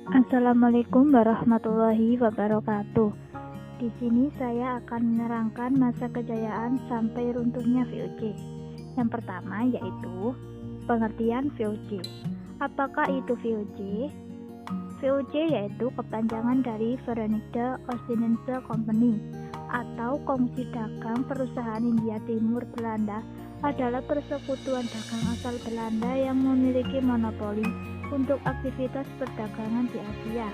Assalamualaikum warahmatullahi wabarakatuh. Di sini saya akan menerangkan masa kejayaan sampai runtuhnya VOC. Yang pertama yaitu pengertian VOC. Apakah itu VOC? VOC yaitu kepanjangan dari Verenigde Oostindische Compagnie atau Kongsi Dagang Perusahaan Hindia Timur Belanda, adalah persekutuan dagang asal Belanda yang memiliki monopoli untuk aktivitas perdagangan di Asia.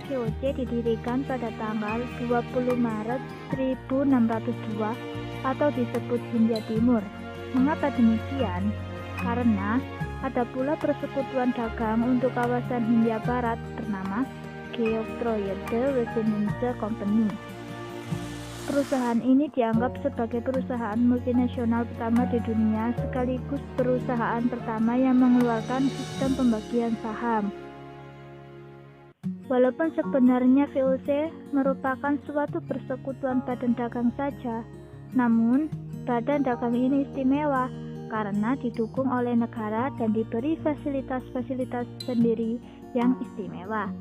VOC didirikan pada tanggal 20 Maret 1602 atau disebut Hindia Timur. Mengapa demikian? Karena ada pula persekutuan dagang untuk kawasan Hindia Barat bernama Geoffroyde West-Indische Compagnie. Perusahaan ini dianggap sebagai perusahaan multinasional pertama di dunia, sekaligus perusahaan pertama yang mengeluarkan sistem pembagian saham. Walaupun sebenarnya VOC merupakan suatu persekutuan badan dagang saja, namun badan dagang ini istimewa karena didukung oleh negara dan diberi fasilitas-fasilitas sendiri yang istimewa.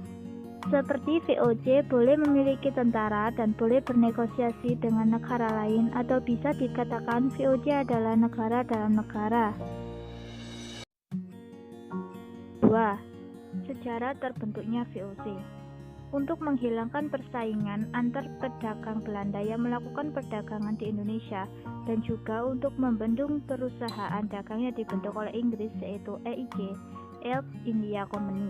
Seperti VOC boleh memiliki tentara dan boleh bernegosiasi dengan negara lain, atau bisa dikatakan VOC adalah negara dalam negara. 2. Sejarah terbentuknya VOC. Untuk menghilangkan persaingan antar pedagang Belanda yang melakukan perdagangan di Indonesia, dan juga untuk membendung perusahaan dagang yang dibentuk oleh Inggris, yaitu EIC, East India Company.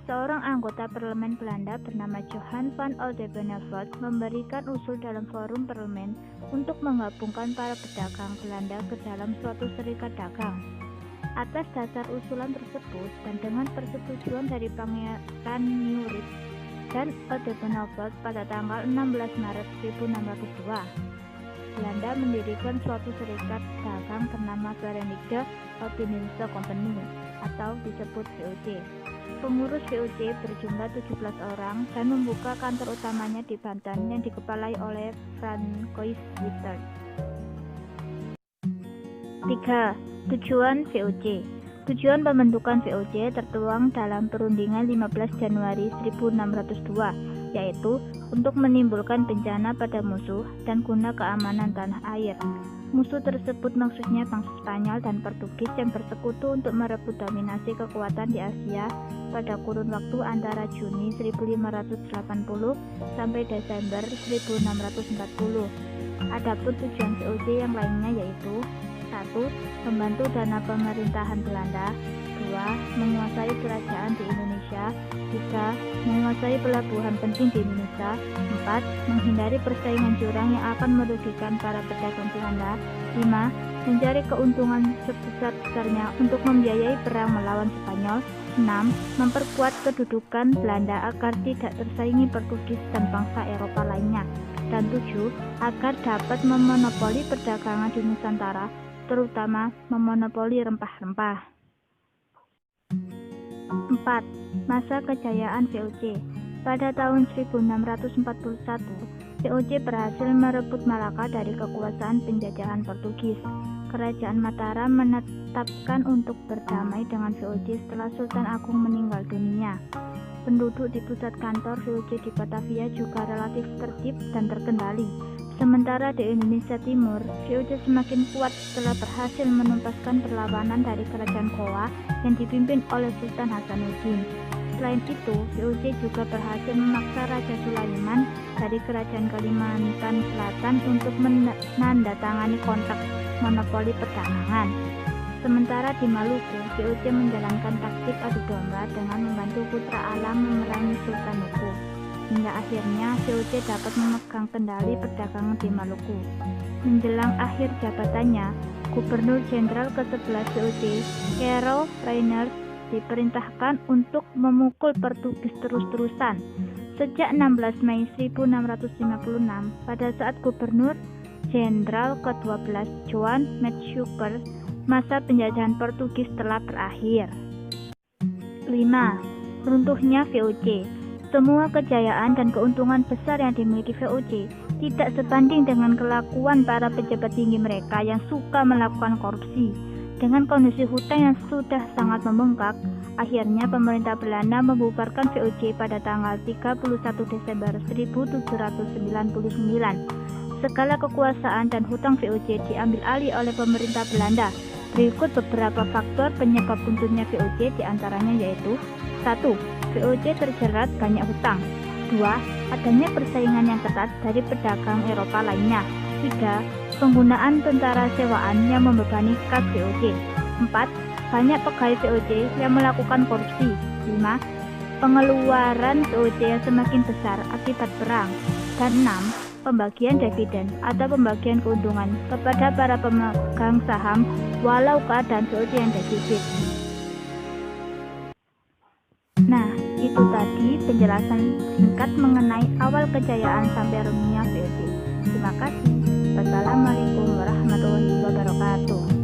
Seorang anggota parlemen Belanda bernama Johan van Oldenbarneveldt memberikan usul dalam forum parlemen untuk menggabungkan para pedagang Belanda ke dalam suatu serikat dagang. Atas dasar usulan tersebut dan dengan persetujuan dari Pangeran Maurits dan Oldenbarneveldt pada tanggal 16 Maret 1602, Belanda mendirikan suatu serikat dagang bernama Verenigde Oostindische Compagnie atau disebut VOC. Pengurus VOC berjumlah 17 orang dan membuka kantor utamanya di Banten yang dikepalai oleh Francois Wittert. 3. Tujuan VOC. Tujuan pembentukan VOC tertuang dalam perundingan 15 Januari 1602, yaitu untuk menimbulkan bencana pada musuh dan guna keamanan tanah air. Musuh tersebut maksudnya bangsa Spanyol dan Portugis yang bersekutu untuk merebut dominasi kekuatan di Asia pada kurun waktu antara Juni 1580 sampai Desember 1640. Adapun tujuan VOC yang lainnya yaitu 1. Membantu dana pemerintahan Belanda. 2. Menguasai kerajaan di Indonesia. 3. Menguasai pelabuhan penting di Indonesia. 4. Menghindari persaingan curang yang akan merugikan para pedagang Belanda. 5. Mencari keuntungan sebesar-besarnya untuk membiayai perang melawan Spanyol. 6. Memperkuat kedudukan Belanda agar tidak tersaingi Portugis dan bangsa Eropa lainnya. Dan 7. Agar dapat memonopoli perdagangan di Nusantara, terutama memonopoli rempah-rempah. 4. Masa kejayaan VOC. Pada tahun 1641, VOC berhasil merebut Malaka dari kekuasaan penjajahan Portugis. Kerajaan Mataram menetapkan untuk berdamai dengan VOC setelah Sultan Agung meninggal dunia. Penduduk di pusat kantor VOC di Batavia juga relatif tertib dan terkendali. Sementara di Indonesia Timur, VOC semakin kuat setelah berhasil menuntaskan perlawanan dari Kerajaan Goa yang dipimpin oleh Sultan Hasanuddin. Selain itu, VOC juga berhasil memaksa Raja Sulaiman dari Kerajaan Kalimantan Selatan untuk menandatangani kontrak monopoli perdagangan. Sementara di Maluku, VOC menjalankan taktik adu domba dengan membantu putra Alam memerangi Sultan Nuku. Hingga akhirnya VOC dapat memegang kendali perdagangan di Maluku. Menjelang akhir jabatannya, Gubernur Jenderal ke-11 VOC, Karel Reiners, diperintahkan untuk memukul Portugis terus-terusan. Sejak 16 Mei 1656, pada saat Gubernur Jenderal ke-12 Johan Maetsuycker, masa penjajahan Portugis telah berakhir. 5. Runtuhnya VOC. Semua kejayaan dan keuntungan besar yang dimiliki VOC tidak sebanding dengan kelakuan para pejabat tinggi mereka yang suka melakukan korupsi. Dengan kondisi hutang yang sudah sangat membengkak, akhirnya pemerintah Belanda membubarkan VOC pada tanggal 31 Desember 1799. Segala kekuasaan dan hutang VOC diambil alih oleh pemerintah Belanda. Berikut beberapa faktor penyebab runtuhnya VOC, diantaranya yaitu: 1. VOC terjerat banyak hutang. 2. Adanya persaingan yang ketat dari pedagang Eropa lainnya. 3. Penggunaan tentara sewaan yang membebani kas VOC. 4. Banyak pegawai VOC yang melakukan korupsi. 5. Pengeluaran VOC yang semakin besar akibat perang. Dan 6. Pembagian dividen atau pembagian keuntungan kepada para pemegang saham walau keadaan VOC yang defisit. Nah, itu tadi penjelasan singkat mengenai awal kejayaan sampai runtuhnya VOC. Terima kasih. Wassalamualaikum warahmatullahi wabarakatuh.